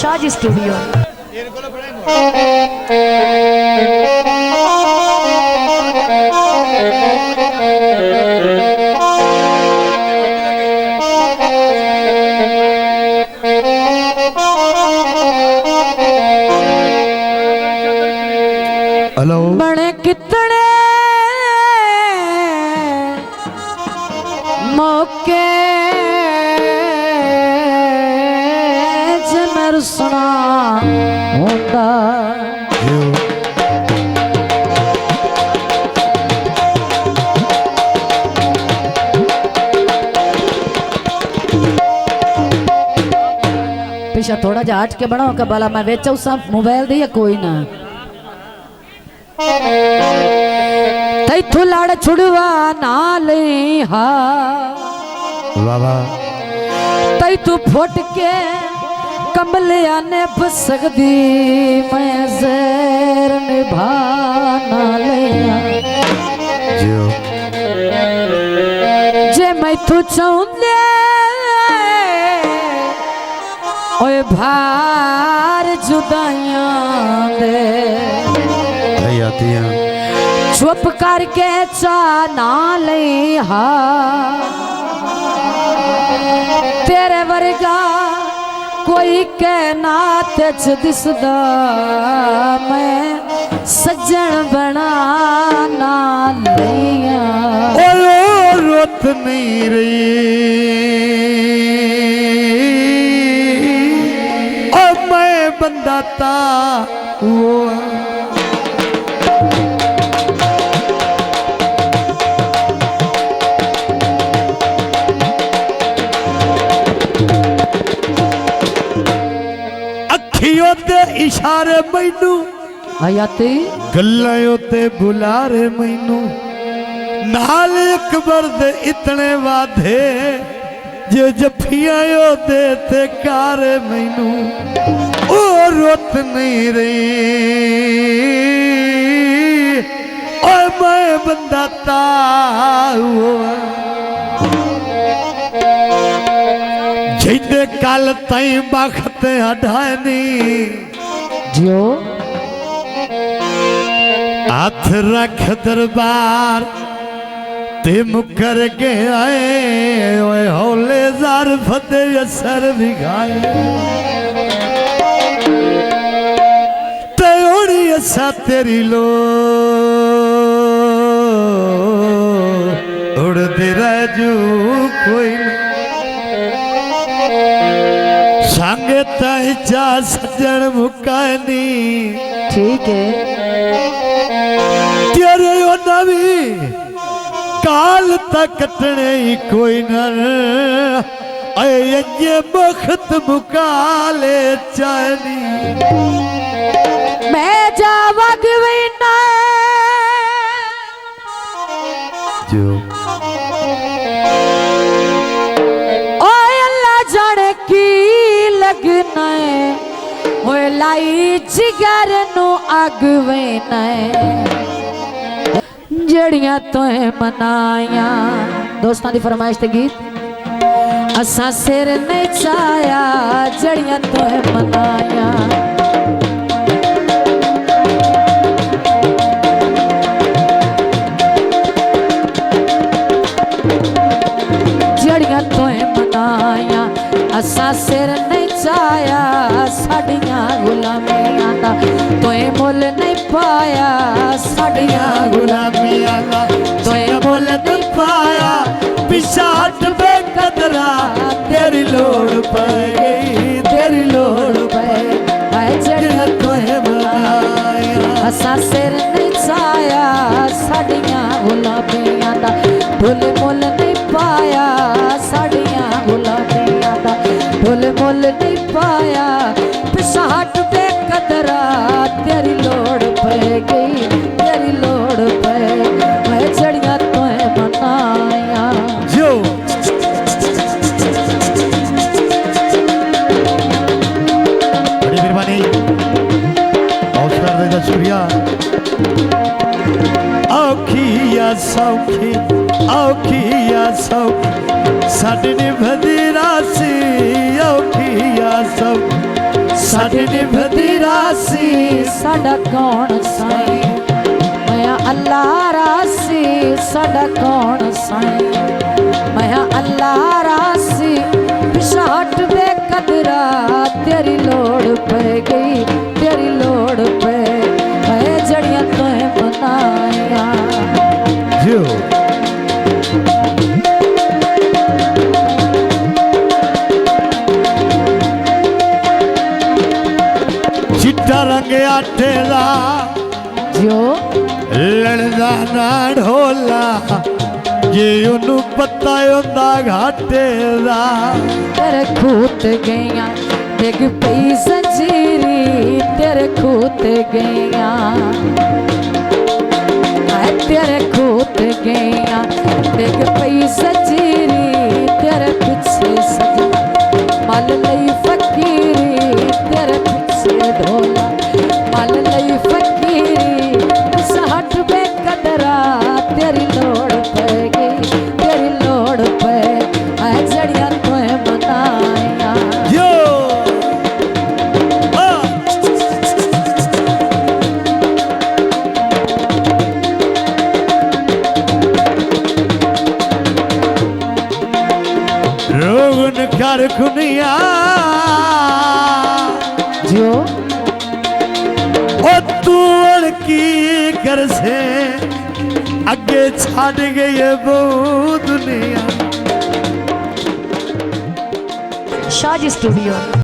Shahaji studio. Hello बड़े कितने मौके जमर सुना होता पीछा थोड़ा जा हट के बनाओ का बाला मैं बेचा उस मोबाइल दिया कोई ना तैथू लड़ छुड़वा नाले हा बाबा तैथू फुट के कमलिया ने बसकदी मैं ज़ेर निभा नालिया जियो जे मैं तू चाहूंदे ओए भार जुदाइयां दे आती हैं चुप करके चा ना ले हा तेरे वर्गा कोई कहना तेज दिसदा मैं सज्जन बना ना लिया रोत नहीं रही अब मैं बंदा था वो इशारे मैनू आयाती गल्लां ते बुलारे मैनू नाल अकबर दे इतने वादे जो जफियां दे ते कारे मैनू ओ रुत नहीं रही और मैं बंदा ताऊ जिंदे कल ताई बखत हटानी जियो हाथ रख दरबार ते मुकर के आए ओए हौले जार फतेह असर विघाए ते ओड़ी असा तेरी लो उड़ते राजू कोई संगे ताई चा सज्जन मुकानी ठीक है तेरे ओ नवी काल तक कटने ही कोई न ये बखत मुकाले चानी मैं जावग विना जो ओए अल्लाह जाने की लगना ओए लाई जिगर नु अग वेना जड़ियां तोहे मनाया दोस्तां दी फरमाइश ते गीत असा सिर नहीं चाया जड़ियां तोहे मनाया जड़ियां तोहे मनाया असा सिर नहीं चाया साड़ियां गुलामियां दा तोहे मुल नहीं पाया साड़ियां गुलामियां दा तोहे मुल नहीं पाया पिछाट बेकदरा तेरी लोड़ पै गई तेरी लोड़ पै गई जड़ियां तोहे मनाया असा सिर नहीं चाया साड़ियां गुलामियां दा भुल मुल नहीं पाया साड़ियां गुलामियां दा भुल मुल नहीं पाया पिछाट बेकदरा तेरी लोड़ पै गई तेरी लोड़ पै मैं जड़ियां तोहे मनाया जो बड़ी मेहरबानी हौसला देना शुक्रिया औखिया सौखी औखिया सौखी साडी निभदी रासी औखिया सौखी साडी निभदी रासी साडा कौन साई मैं अल्लाह रासी साडा कौन साई मैं अल्लाह रासी पिछा हट दे कदरा तेरी लोड़ पै गई तेरी लोड़ पै मैं जड़ियां तुहें बनाया जो चिट्टा रंग आटे दा जो लड़दा ना ढोला जे उन्नू पता होंदा घाटे दा तेरे खूत गईया डिग पई जंजीरी तेरे खूत गईया तेरे खूत गईया डिग पई जंजीरी तेरे पीछे सजी मल लई फकीरी तेरे पीछे ढोला मल लई फकीरी सहट बे कदरा तेरी लोड़ पै गई तेरी लोड़ पै जड़ियां तुहें बनाया जो रोगन कर खुनिया जो ओ तू की कर से अगे छाड़ गई है वो दुनिया शाजी स्टूडियो।